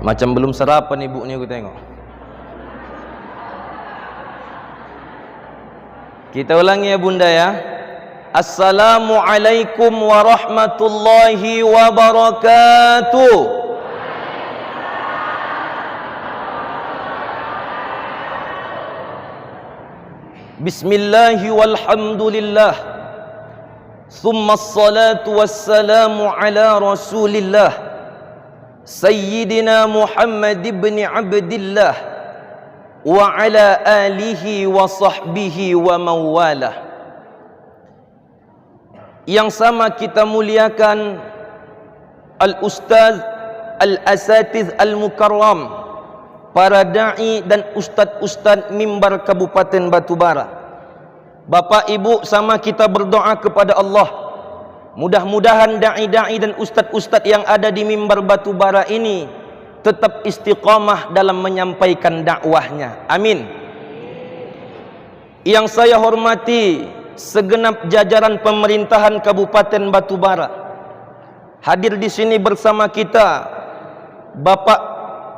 Macam belum sarapan ibu ni aku tengok. Kita ulangi ya bunda ya. Assalamualaikum warahmatullahi wabarakatuh. Bismillahi walhamdulillah. Thumma assalatu wassalamu ala rasulillah Sayyidina Muhammad ibn Abdillah wa ala alihi wa sahbihi wa mawalah. Yang sama kita muliakan Al-Ustaz Al-Asatiz Al-Mukarram, para da'i dan ustaz-ustaz mimbar Kabupaten Batubara. Bapak ibu sama kita berdoa kepada Allah, mudah-mudahan da'i-da'i dan ustaz-ustaz yang ada di mimbar Batubara ini tetap istiqamah dalam menyampaikan dakwahnya. Amin. Yang saya hormati segenap jajaran pemerintahan Kabupaten Batubara. Hadir di sini bersama kita Bapak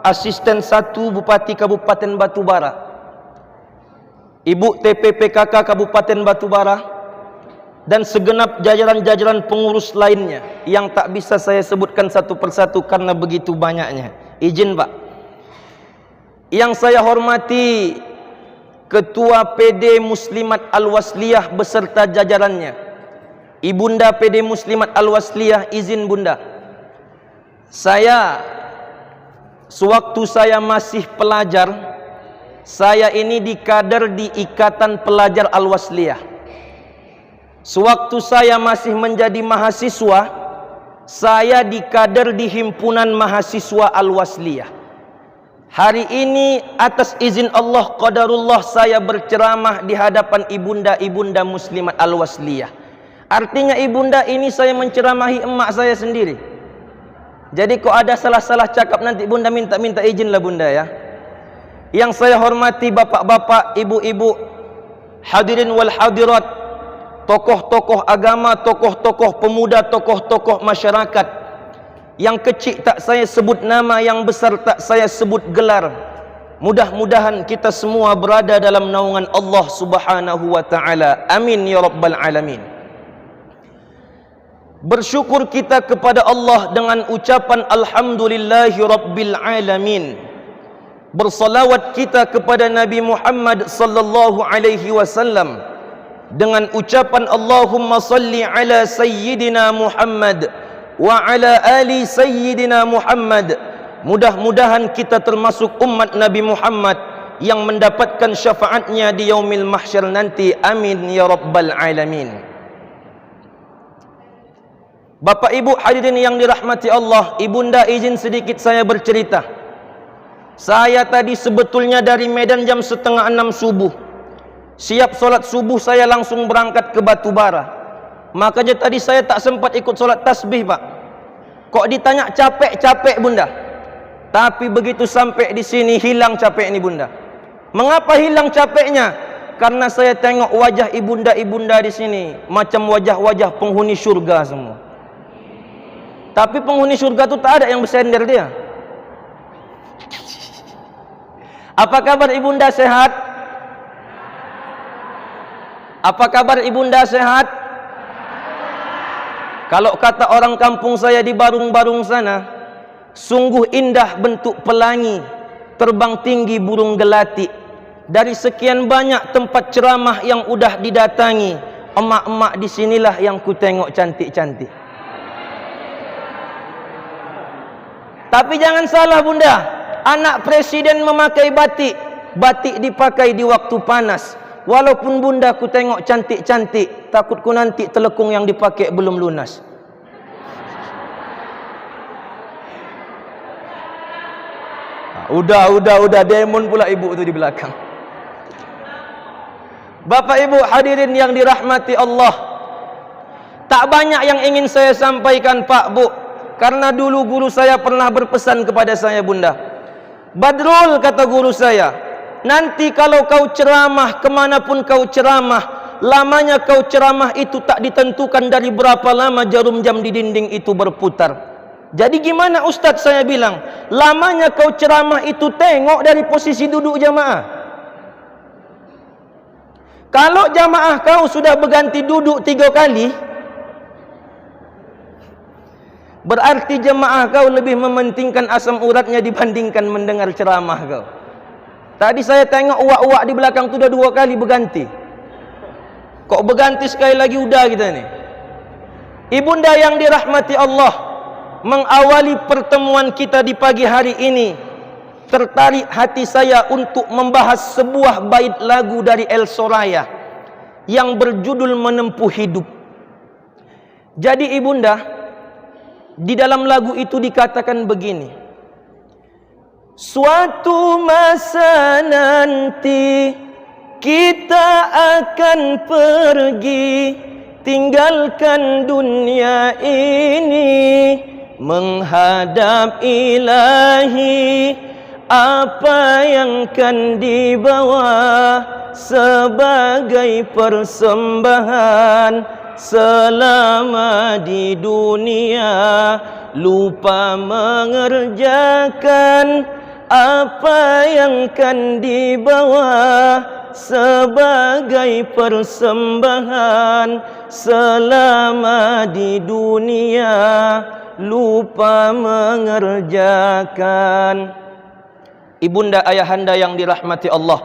Asisten 1 Bupati Kabupaten Batubara, Ibu TPPKK Kabupaten Batubara, dan segenap jajaran-jajaran pengurus lainnya yang tak bisa saya sebutkan satu persatu karena begitu banyaknya. Izin Pak. Yang saya hormati Ketua PD Muslimat Al-Wasliyah beserta jajarannya, Ibunda PD Muslimat Al-Wasliyah, izin Bunda. Sewaktu saya masih pelajar, saya ini dikader di Ikatan Pelajar Al-Wasliyah. Sewaktu saya masih menjadi mahasiswa, saya dikader di Himpunan Mahasiswa Al-Wasliyah. Hari ini atas izin Allah qadarullah saya berceramah di hadapan ibunda-ibunda muslimat Al-Wasliyah. Artinya ibunda ini saya menceramahi emak saya sendiri. Jadi kok ada salah-salah cakap nanti bunda minta izin lah bunda ya. Yang saya hormati bapak-bapak, ibu-ibu, hadirin wal hadirat, tokoh-tokoh agama, tokoh-tokoh pemuda, tokoh-tokoh masyarakat. Yang kecil tak saya sebut nama, yang besar tak saya sebut gelar. Mudah-mudahan kita semua berada dalam naungan Allah Subhanahu wa taala. Amin ya rabbal alamin. Bersyukur kita kepada Allah dengan ucapan alhamdulillahi rabbil alamin. Bersalawat kita kepada Nabi Muhammad sallallahu alaihi wasallam dengan ucapan Allahumma salli ala sayyidina Muhammad wa ala ali sayyidina Muhammad. Mudah-mudahan kita termasuk umat Nabi Muhammad yang mendapatkan syafaatnya di yaumil mahsyar nanti. Amin ya rabbal alamin. Bapak ibu hadirin yang dirahmati Allah, ibunda izin sedikit saya bercerita. Saya tadi sebetulnya dari Medan jam 5:30 subuh. Siap solat subuh saya langsung berangkat ke Batubara. Makanya tadi saya tak sempat ikut solat tasbih Pak. Kok ditanya capek-capek bunda. Tapi begitu sampai di sini hilang capek ini bunda. Mengapa hilang capeknya? Karena saya tengok wajah ibunda-ibunda di sini macam wajah-wajah penghuni surga semua. Tapi penghuni surga itu tak ada yang bersender dia. Apa kabar ibunda, sehat? Apa kabar ibunda, sehat? Kalau kata orang kampung saya di Barung-Barung sana, sungguh indah bentuk pelangi, terbang tinggi burung gelati. Dari sekian banyak tempat ceramah yang udah didatangi, emak-emak di sinilah yang ku tengok cantik-cantik. Tapi jangan salah bunda, anak presiden memakai batik. Batik dipakai di waktu panas. Walaupun bunda ku tengok cantik-cantik, takutku nanti telekung yang dipakai belum lunas. Udah demon pula ibu tu di belakang. Bapak ibu hadirin yang dirahmati Allah, tak banyak yang ingin saya sampaikan Pak Bu, karena dulu guru saya pernah berpesan kepada saya bunda. Badrul, kata guru saya, nanti kalau kau ceramah, kemanapun kau ceramah, lamanya kau ceramah itu tak ditentukan dari berapa lama jarum jam di dinding itu berputar. Jadi gimana Ustaz, saya bilang, lamanya kau ceramah itu tengok dari posisi duduk jamaah. Kalau jamaah kau sudah berganti duduk 3 kali, berarti jemaah kau lebih mementingkan asam uratnya dibandingkan mendengar ceramah kau. Tadi saya tengok uak-uak di belakang tu dah 2 kali berganti. Kok berganti sekali lagi udah kita ni. Ibunda yang dirahmati Allah, mengawali pertemuan kita di pagi hari ini, tertarik hati saya untuk membahas sebuah bait lagu dari El Soraya yang berjudul Menempuh Hidup. Jadi ibunda, di dalam lagu itu dikatakan begini: suatu masa nanti kita akan pergi, tinggalkan dunia ini, menghadap Ilahi. Apa yang kan dibawa sebagai persembahan selama di dunia, lupa mengerjakan apa yang kan dibawa sebagai persembahan selama di dunia, lupa mengerjakan. Ibunda ayahanda yang dirahmati Allah,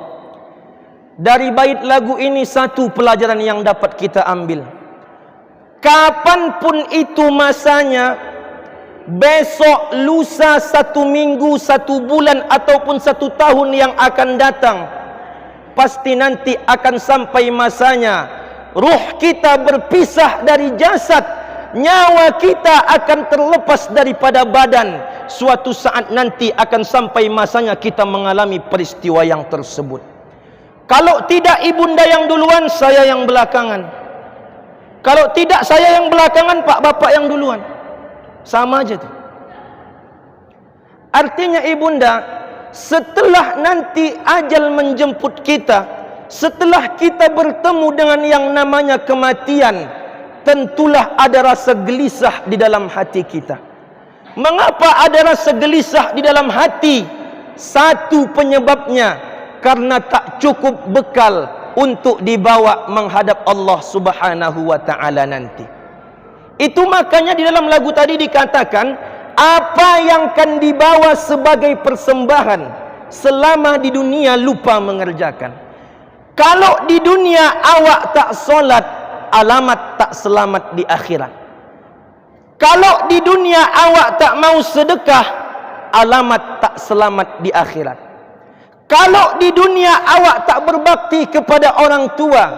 dari bait lagu ini satu pelajaran yang dapat kita ambil. Kapanpun itu masanya, besok, lusa, 1 minggu, 1 bulan ataupun 1 tahun yang akan datang, pasti nanti akan sampai masanya ruh kita berpisah dari jasad, nyawa kita akan terlepas daripada badan. Suatu saat nanti akan sampai masanya kita mengalami peristiwa yang tersebut. Kalau tidak ibunda yang duluan, saya yang belakangan. Kalau tidak saya yang belakangan, pak bapak yang duluan. Sama aja tuh. Artinya ibunda, setelah nanti ajal menjemput kita, setelah kita bertemu dengan yang namanya kematian, tentulah ada rasa gelisah di dalam hati kita. Mengapa ada rasa gelisah di dalam hati? Satu penyebabnya, karena tak cukup bekal untuk dibawa menghadap Allah Subhanahu wa ta'ala nanti. Itu makanya di dalam lagu tadi dikatakan, apa yang kan dibawa sebagai persembahan selama di dunia, lupa mengerjakan. Kalau di dunia awak tak solat, alamat tak selamat di akhirat. Kalau di dunia awak tak mau sedekah, alamat tak selamat di akhirat. Kalau di dunia awak tak berbakti kepada orang tua,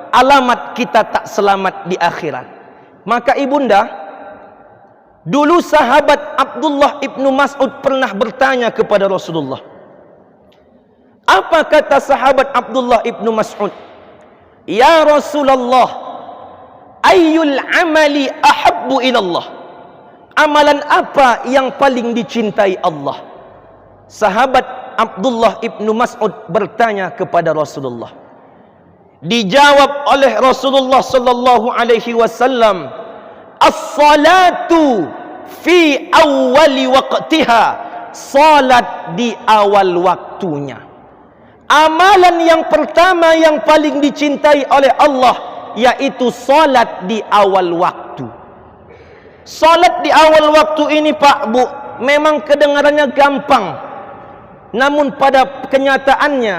alamat kita tak selamat di akhirat. Maka ibunda, dulu sahabat Abdullah ibnu Mas'ud pernah bertanya kepada Rasulullah. Apa kata sahabat Abdullah ibnu Mas'ud? Ya Rasulullah, ayyul amali ahabbu ilallah? Amalan apa yang paling dicintai Allah? Sahabat Abdullah ibnu Mas'ud bertanya kepada Rasulullah. Dijawab oleh Rasulullah sallallahu alaihi wasallam, as-salatu fi awwali waqtiha, salat di awal waktunya. Amalan yang pertama yang paling dicintai oleh Allah yaitu salat di awal waktu. Salat di awal waktu ini pak bu, memang kedengarannya gampang, namun pada kenyataannya,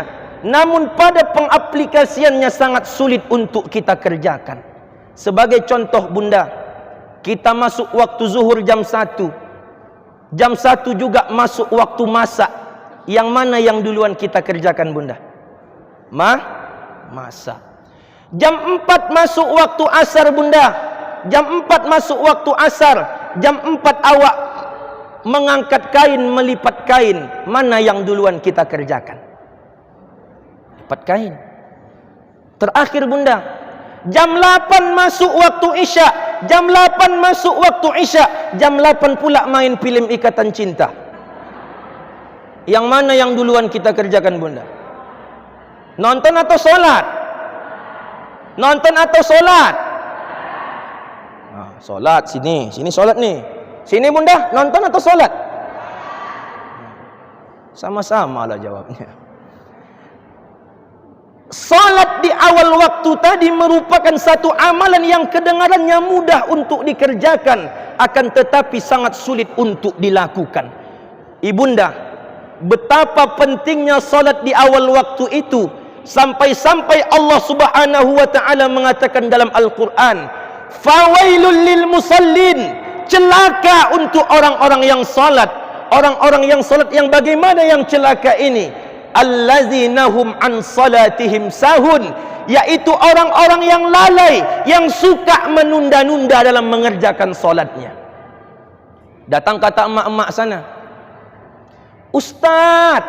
namun pada pengaplikasiannya sangat sulit untuk kita kerjakan. Sebagai contoh bunda, kita masuk waktu zuhur jam 1, jam 1 juga masuk waktu masak. Yang mana yang duluan kita kerjakan bunda? Masak. Jam 4 masuk waktu asar bunda, jam 4 masuk waktu asar, jam 4 awak mengangkat kain, melipat kain. Mana yang duluan kita kerjakan? Lipat kain. Terakhir bunda, jam 8 masuk waktu isya, jam 8 masuk waktu isya, jam 8 pula main film Ikatan Cinta. Yang mana yang duluan kita kerjakan bunda? Nonton atau solat? Nonton atau solat? Solat sini solat nih. Sini bunda, nonton atau solat? Sama-sama lah jawabnya. Salat di awal waktu tadi merupakan satu amalan yang kedengarannya mudah untuk dikerjakan, akan tetapi sangat sulit untuk dilakukan. Ibunda, betapa pentingnya salat di awal waktu itu, sampai-sampai Allah Subhanahu wa taala mengatakan dalam Al-Qur'an, "Fawailul lil musallin." Celaka untuk orang-orang yang salat. Orang-orang yang salat yang bagaimana yang celaka ini? Allazina hum an salatihim sahun, yaitu orang-orang yang lalai, yang suka menunda-nunda dalam mengerjakan salatnya. Datang kata emak-emak sana, "Ustaz,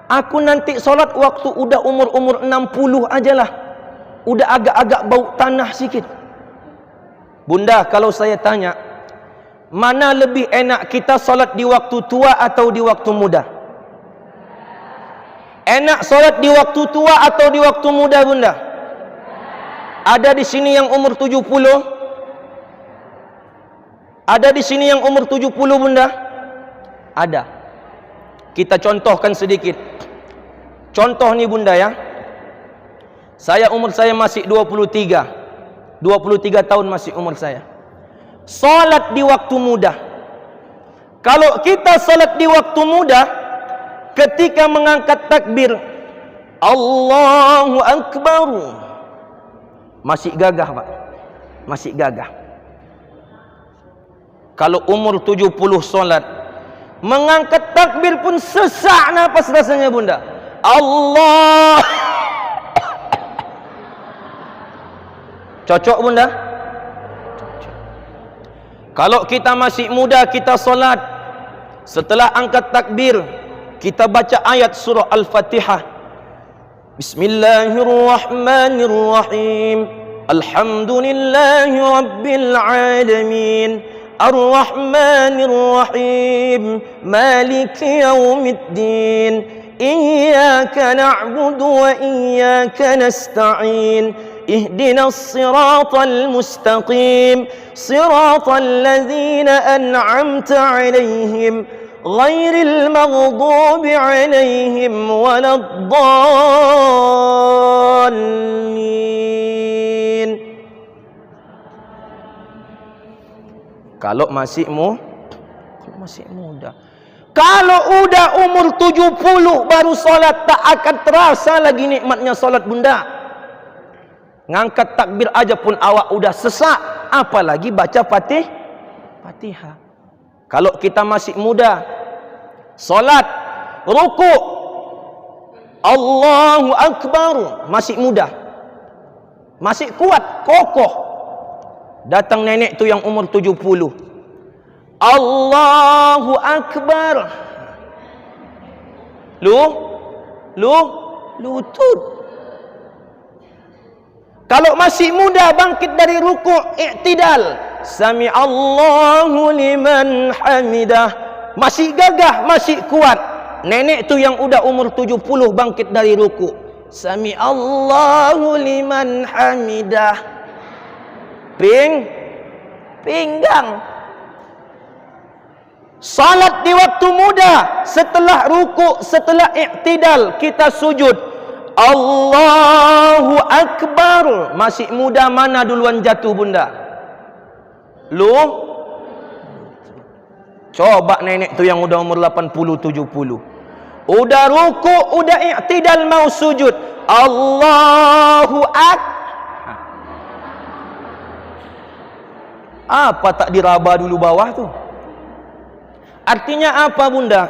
aku nanti salat waktu udah umur 60 ajalah. Udah agak-agak bau tanah sikit." Bunda, kalau saya tanya, mana lebih enak kita salat di waktu tua atau di waktu muda? Enak salat di waktu tua atau di waktu muda, bunda? Ada di sini yang umur 70? Ada di sini yang umur 70, bunda? Ada. Kita contohkan sedikit. Contoh nih bunda ya. Umur saya masih 23. 23 tahun masih umur saya. Salat di waktu muda. Kalau kita salat di waktu muda, ketika mengangkat takbir Allahu Akbar, masih gagah Pak, masih gagah. Kalau umur 70 salat, mengangkat takbir pun sesak napas rasanya bunda. Allah. Cocok bunda? Cocok. Kalau kita masih muda, kita salat, setelah angkat takbir kita baca ayat surah Al-Fatihah. Bismillahirrahmanirrahim. Alhamdulillahi rabbil alamin. Ar-Rahmanir-Rahim. Maliki yaumiddin. Iyyaka na'budu wa iyyaka nasta'in. Ihdinas siratal mustaqim. Siratal ladzina an'amta 'alaihim ghairil maghdubi 'alaihim waladdallin. Kalau masih muda. Kalau udah umur 70 baru salat, tak akan terasa lagi nikmatnya salat bunda. Ngangkat takbir aja pun awak udah sesak, apalagi baca Fatihah. Kalau kita masih muda, salat, ruku, Allahu Akbar, masih muda, masih kuat, kokoh. Datang nenek tu yang umur 70, Allahu Akbar, lutut. Kalau masih muda, bangkit dari ruku, i'tidal, sami Allahu liman hamidah, masih gagah, masih kuat. Nenek tu yang udah umur 70 bangkit dari ruku, sami Allahu liman hamidah, pinggang. Salat di waktu muda, setelah ruku, setelah i'tidal kita sujud, Allahu Akbar. Masih muda mana duluan jatuh bunda? Coba nenek tu yang udah umur 80 70, udah ruku, udah i'tidal, mau sujud, Allahu Akbar. Apa tak diraba dulu bawah tu? Artinya apa bunda?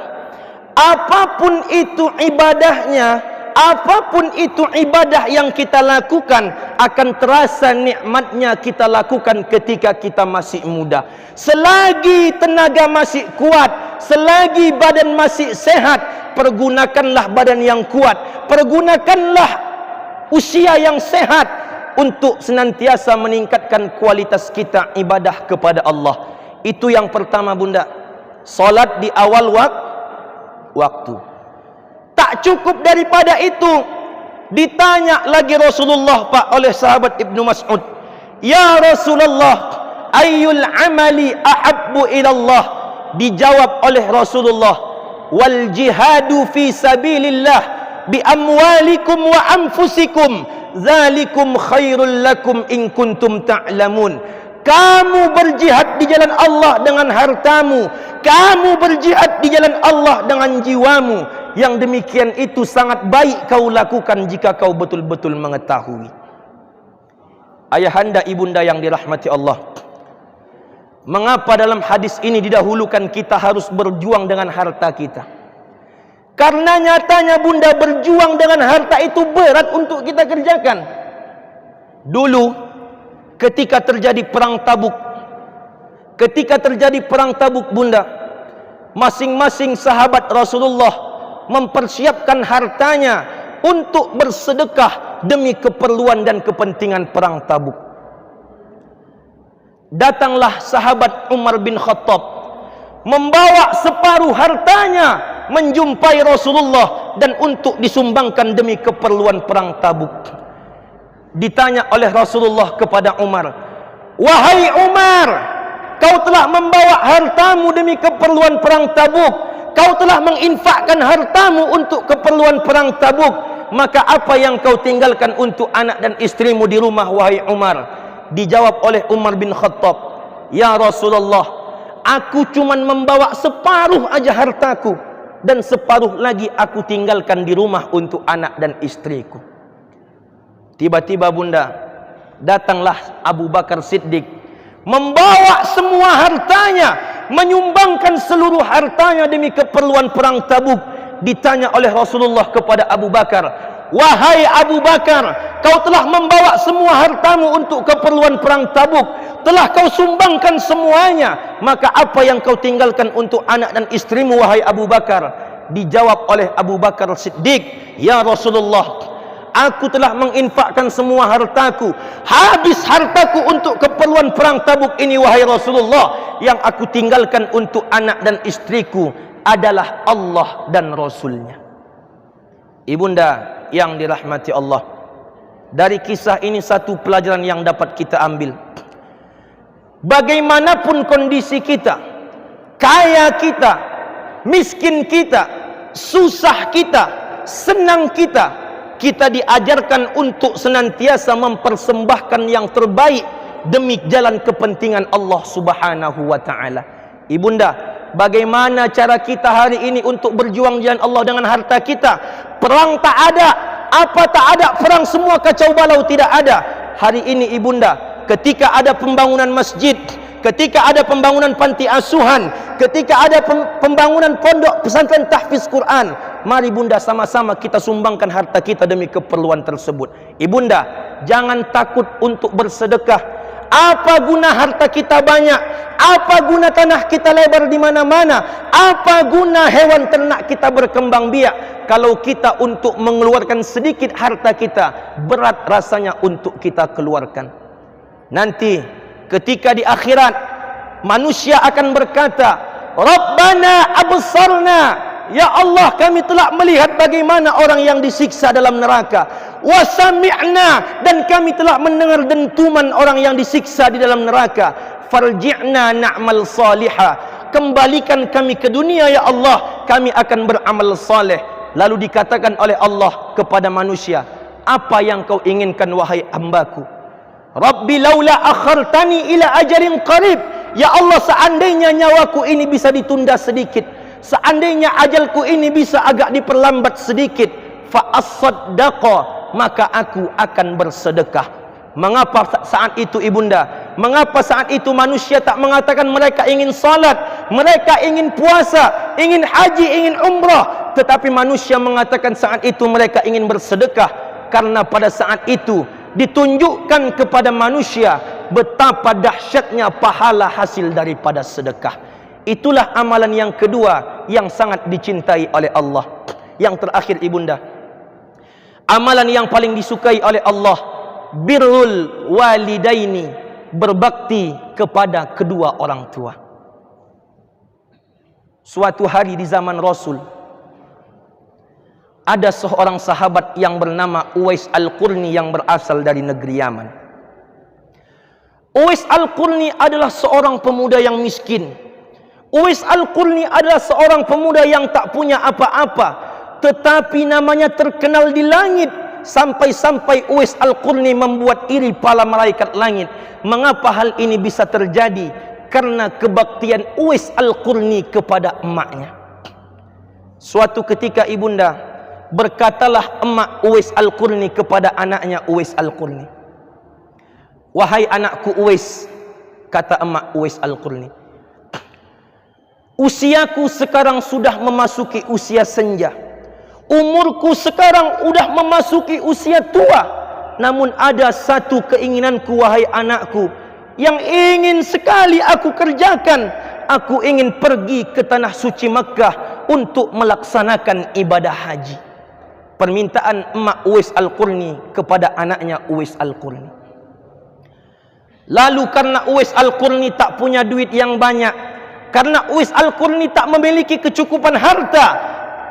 Apapun itu ibadahnya, apapun itu ibadah yang kita lakukan, akan terasa nikmatnya kita lakukan ketika kita masih muda. Selagi tenaga masih kuat, selagi badan masih sehat, pergunakanlah badan yang kuat, pergunakanlah usia yang sehat untuk senantiasa meningkatkan kualitas kita ibadah kepada Allah. Itu yang pertama bunda, salat di awal waktu. Tak cukup daripada itu, ditanya lagi Rasulullah Pak oleh sahabat Ibnu Mas'ud, "Ya Rasulullah, ayyul amali ahabbu ilallah, dijawab oleh Rasulullah, wal jihadu fi sabilillah bi amwalikum wa anfusikum dzalikum khairul lakum in kuntum ta'lamun. Kamu berjihad di jalan Allah dengan hartamu, kamu berjihad di jalan Allah dengan jiwamu. Yang demikian itu sangat baik kau lakukan jika kau betul-betul mengetahui. Ayahanda ibunda yang dirahmati Allah, mengapa dalam hadis ini didahulukan kita harus berjuang dengan harta kita? Karena nyatanya bunda, berjuang dengan harta itu berat untuk kita kerjakan. Dulu ketika terjadi perang Tabuk, bunda, masing-masing sahabat Rasulullah mempersiapkan hartanya untuk bersedekah demi keperluan dan kepentingan perang Tabuk. Datanglah sahabat Umar bin Khattab membawa separuh hartanya menjumpai Rasulullah dan untuk disumbangkan demi keperluan perang Tabuk. Ditanya oleh Rasulullah kepada Umar, wahai Umar, kau telah membawa hartamu demi keperluan perang Tabuk, kau telah menginfakkan hartamu untuk keperluan perang Tabuk, maka apa yang kau tinggalkan untuk anak dan istrimu di rumah, wahai Umar? Dijawab oleh Umar bin Khattab, ya Rasulullah, aku cuman membawa separuh aja hartaku, dan separuh lagi aku tinggalkan di rumah untuk anak dan istriku. Tiba-tiba bunda, datanglah Abu Bakar Siddiq membawa semua hartanya, menyumbangkan seluruh hartanya demi keperluan perang Tabuk. Ditanya oleh Rasulullah kepada Abu Bakar, wahai Abu Bakar, kau telah membawa semua hartamu untuk keperluan perang Tabuk, telah kau sumbangkan semuanya, maka apa yang kau tinggalkan untuk anak dan istrimu, wahai Abu Bakar? Dijawab oleh Abu Bakar Siddiq, ya Rasulullah, aku telah menginfakkan semua hartaku, habis hartaku untuk keperluan perang Tabuk ini, wahai Rasulullah. Yang aku tinggalkan untuk anak dan istriku adalah Allah dan Rasulnya. Ibunda yang dirahmati Allah, dari kisah ini satu pelajaran yang dapat kita ambil. Bagaimanapun kondisi kita, kaya kita, miskin kita, susah kita, senang kita, kita diajarkan untuk senantiasa mempersembahkan yang terbaik demi jalan kepentingan Allah Subhanahu wa ta'ala. Ibunda, bagaimana cara kita hari ini untuk berjuang jalan Allah dengan harta kita? Perang tak ada, apa tak ada, perang semua kacau balau tidak ada. Hari ini ibunda, ketika ada pembangunan masjid, ketika ada pembangunan panti asuhan, ketika ada pembangunan pondok pesantren tahfiz Quran, mari bunda sama-sama kita sumbangkan harta kita demi keperluan tersebut. Ibunda, jangan takut untuk bersedekah. Apa guna harta kita banyak? Apa guna tanah kita lebar di mana-mana? Apa guna hewan ternak kita berkembang biak kalau kita untuk mengeluarkan sedikit harta kita berat rasanya untuk kita keluarkan? Nanti ketika di akhirat manusia akan berkata, Rabbana absarna, ya Allah, kami telah melihat bagaimana orang yang disiksa dalam neraka, wa sami'na, dan kami telah mendengar dentuman orang yang disiksa di dalam neraka, farji'na na'mal salihah, kembalikan kami ke dunia ya Allah, kami akan beramal saleh. Lalu dikatakan oleh Allah kepada manusia, apa yang kau inginkan wahai hambaku? Rabbi laula akhartani ila ajalin qarib, ya Allah, seandainya nyawaku ini bisa ditunda sedikit, seandainya ajalku ini bisa agak diperlambat sedikit, fa as-saddaqa, maka aku akan bersedekah. Mengapa saat itu ibunda, mengapa saat itu manusia tak mengatakan mereka ingin salat, mereka ingin puasa, ingin haji, ingin umrah, tetapi manusia mengatakan saat itu mereka ingin bersedekah? Karena pada saat itu ditunjukkan kepada manusia betapa dahsyatnya pahala hasil daripada sedekah. Itulah amalan yang kedua yang sangat dicintai oleh Allah. Yang terakhir ibunda, amalan yang paling disukai oleh Allah, birrul walidaini, berbakti kepada kedua orang tua. Suatu hari di zaman Rasul, ada seorang sahabat yang bernama Uwais Al-Qurni yang berasal dari negeri Yaman. Uwais Al-Qarni adalah seorang pemuda yang miskin. Uwais Al-Qarni adalah seorang pemuda yang tak punya apa-apa, tetapi namanya terkenal di langit. Sampai-sampai Uwais Al-Qarni membuat iri para malaikat langit. Mengapa hal ini bisa terjadi? Karena kebaktian Uwais Al-Qarni kepada emaknya. Suatu ketika ibunda, berkatalah emak Uwais Al-Qarni kepada anaknya Uwais Al-Qarni, "Wahai anakku Uwais," kata emak Uwais Al-Qarni, "usiaku sekarang sudah memasuki usia senja. Umurku sekarang sudah memasuki usia tua. Namun ada satu keinginanku wahai anakku, yang ingin sekali aku kerjakan. Aku ingin pergi ke tanah suci Makkah untuk melaksanakan ibadah haji." Permintaan emak Uwais Al-Qarni kepada anaknya Uwais Al-Qarni. Lalu karena Uwais Al-Qarni tak punya duit yang banyak, karena Uwais Al-Qarni tak memiliki kecukupan harta,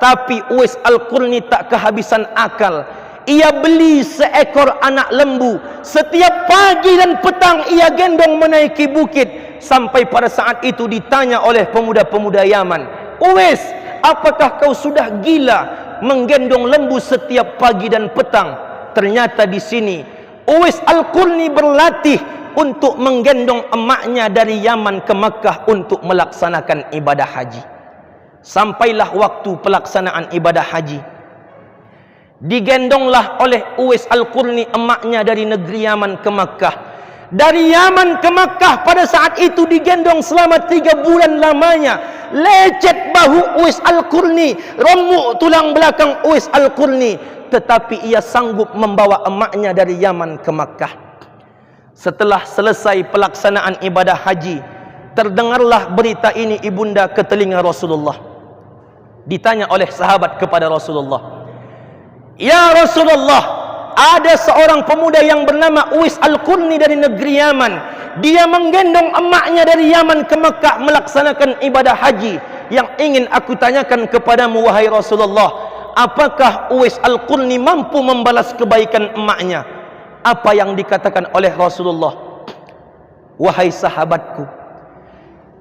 tapi Uwais Al-Qarni tak kehabisan akal. Ia beli seekor anak lembu. Setiap pagi dan petang ia gendong menaiki bukit. Sampai pada saat itu ditanya oleh pemuda-pemuda Yaman, "Uwais, apakah kau sudah gila menggendong lembu setiap pagi dan petang?" Ternyata di sini Uwais Al-Qarni berlatih untuk menggendong emaknya dari Yaman ke Makkah untuk melaksanakan ibadah haji. Sampailah waktu pelaksanaan ibadah haji. Digendonglah oleh Uwais Al-Qarni emaknya dari negeri Yaman ke Makkah. Dari Yaman ke Makkah pada saat itu digendong selama 3 bulan lamanya. Lecet bahu Uwais Al-Qarni, remuk tulang belakang Uwais Al-Qarni, tetapi ia sanggup membawa emaknya dari Yaman ke Makkah. Setelah selesai pelaksanaan ibadah haji, terdengarlah berita ini ibunda ke telinga Rasulullah. Ditanya oleh sahabat kepada Rasulullah, "Ya Rasulullah, ada seorang pemuda yang bernama Uwais Al-Qarni dari negeri Yaman. Dia menggendong emaknya dari Yaman ke Makkah melaksanakan ibadah haji. Yang ingin aku tanyakan kepadamu wahai Rasulullah, apakah Uwais Al-Qarni mampu membalas kebaikan emaknya?" Apa yang dikatakan oleh Rasulullah? "Wahai sahabatku,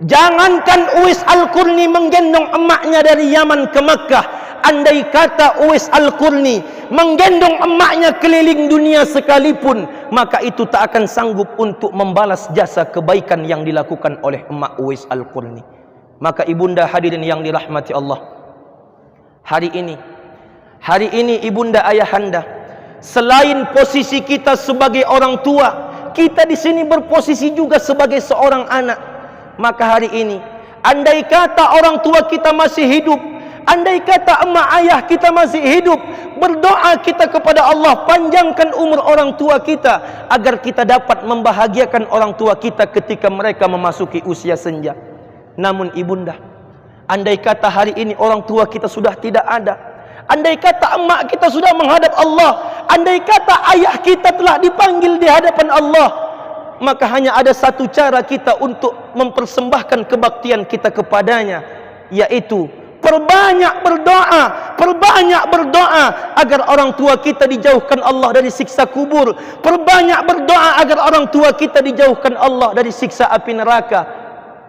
jangankan Uwais Al-Qarni menggendong emaknya dari Yaman ke Makkah, andai kata Uwais Al-Qarni menggendong emaknya keliling dunia sekalipun, maka itu tak akan sanggup untuk membalas jasa kebaikan yang dilakukan oleh emak Uwais Al-Qarni." Maka ibunda hadirin yang dirahmati Allah, hari ini ibunda ayahanda, selain posisi kita sebagai orang tua, kita di sini berposisi juga sebagai seorang anak. Maka hari ini, andai kata orang tua kita masih hidup, andai kata emak ayah kita masih hidup, berdoa kita kepada Allah, panjangkan umur orang tua kita, agar kita dapat membahagiakan orang tua kita ketika mereka memasuki usia senja. Namun ibunda, andai kata hari ini orang tua kita sudah tidak ada, andai kata emak kita sudah menghadap Allah, andai kata ayah kita telah dipanggil di hadapan Allah, maka hanya ada satu cara kita untuk mempersembahkan kebaktian kita kepadanya, yaitu perbanyak berdoa agar orang tua kita dijauhkan Allah dari siksa kubur, perbanyak berdoa agar orang tua kita dijauhkan Allah dari siksa api neraka.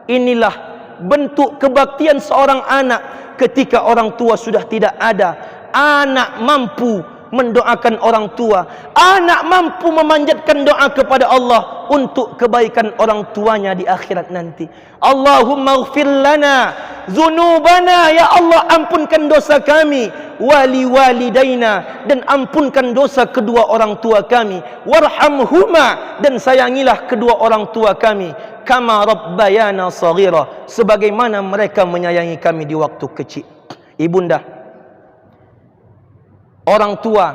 Inilah bentuk kebaktian seorang anak ketika orang tua sudah tidak ada. Anak mampu mendoakan orang tua, anak mampu memanjatkan doa kepada Allah untuk kebaikan orang tuanya di akhirat nanti. Allahumma ighfir lana dzunubana, ya Allah ampunkan dosa kami, wali walidaina, dan ampunkan dosa kedua orang tua kami, warhamhuma, dan sayangilah kedua orang tua kami, kama rabbayana shaghira, sebagaimana mereka menyayangi kami di waktu kecil. Ibunda, orang tua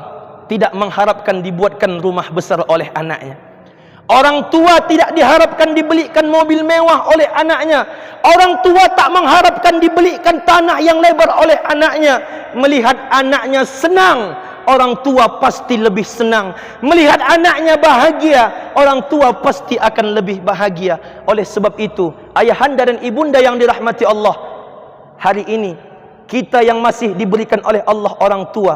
tidak mengharapkan dibuatkan rumah besar oleh anaknya. Orang tua tidak diharapkan dibelikan mobil mewah oleh anaknya. Orang tua tak mengharapkan dibelikan tanah yang lebar oleh anaknya. Melihat anaknya senang, orang tua pasti lebih senang. Melihat anaknya bahagia, orang tua pasti akan lebih bahagia. Oleh sebab itu, ayahanda dan ibunda yang dirahmati Allah, hari ini kita yang masih diberikan oleh Allah orang tua,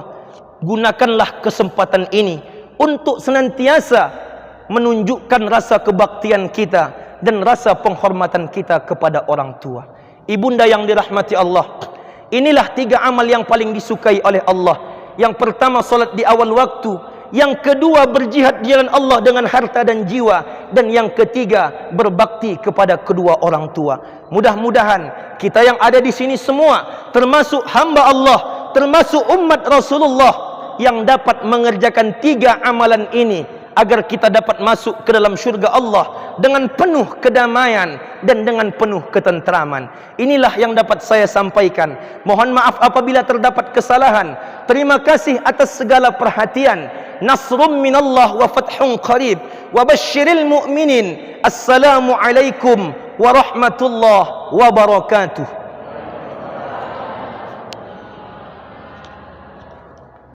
gunakanlah kesempatan ini untuk senantiasa menunjukkan rasa kebaktian kita dan rasa penghormatan kita kepada orang tua. Ibunda yang dirahmati Allah, inilah 3 amal yang paling disukai oleh Allah. Yang pertama, salat di awal waktu. Yang kedua, berjihad di jalan Allah dengan harta dan jiwa. Dan yang ketiga, berbakti kepada kedua orang tua. Mudah-mudahan kita yang ada di sini semua, termasuk hamba Allah, termasuk umat Rasulullah, yang dapat mengerjakan 3 amalan ini, agar kita dapat masuk ke dalam syurga Allah dengan penuh kedamaian dan dengan penuh ketentraman. Inilah yang dapat saya sampaikan. Mohon maaf apabila terdapat kesalahan. Terima kasih atas segala perhatian. Nasrum minallah wa fathun qarib wa basyiril mu'minin. Assalamualaikum warahmatullahi wabarakatuh.